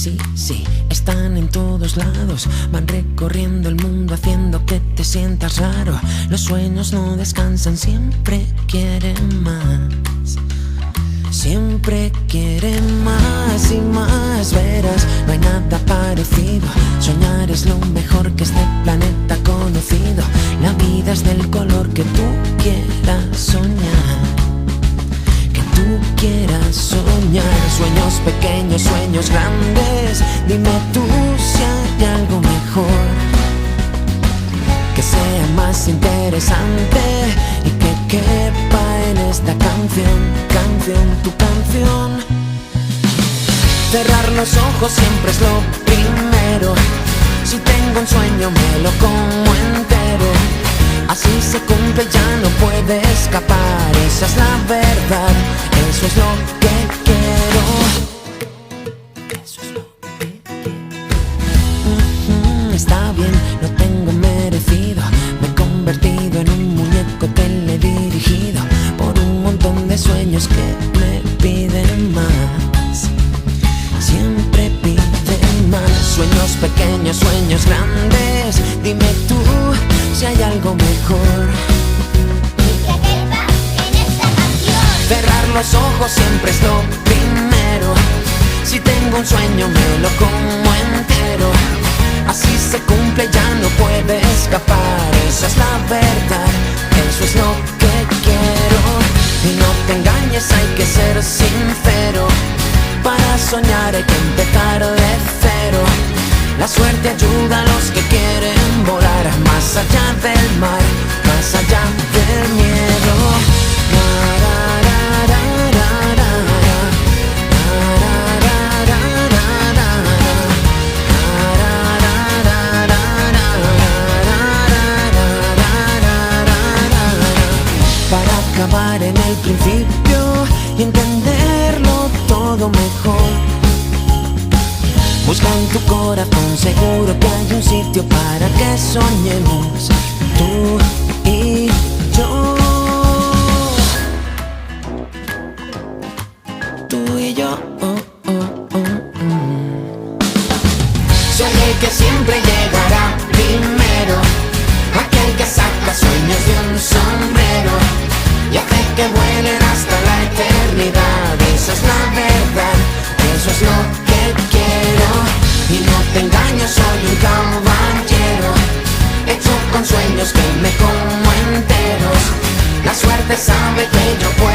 sí, sí, están en todos lados. Van recorriendo el mundo haciendo que te sientas raro. Los sueños no descansan, siempre quieren más. Siempre quieren más y más, verás, no hay nada parecido. Soñar es lo mejor que este planeta ha conocido. La vida es del color que tú quieras soñar. Que tú quieras soñar. Sueños pequeños, sueños grandes. Dime tú si hay algo mejor que sea más interesante y que quepa en esta canción, tu canción. Cerrar los ojos siempre es lo primero. Si tengo un sueño me lo como entero. Así se cumple, ya no puede escapar. Esa es la verdad, eso es lo que quiero. Eso es lo que quiero. Está bien, lo tengo merecido. Me he convertido en un muñeco teledirigido por un montón de sueños que me piden más. Siempre piden más. Sueños pequeños, sueños grandes. Dime tú si hay algo mejor y que quepa en esta canción. Cerrar los ojos siempre es lo primero. Si tengo un sueño me lo como entero. Así se cumple, ya no puede escapar. Esa es la verdad, eso es lo que quiero. Y no te engañes, hay que ser sincero. Para soñar hay que empezar de cero. La suerte ayuda a los que quieren volar más allá del mar, más allá del miedo. Para acabar en el principio y entenderlo todo mejor, busca en tu corazón, seguro que hay un sitio para que soñemos tú y yo. Tú y yo. Soy el que siempre llegará primero, aquel que saca sueños de un sombrero y hace que vuelen hasta la eternidad. Esa es la verdad, eso es lo que quiero. Y no te engaño, soy un caballero hecho con sueños que me como enteros. La suerte sabe que yo puedo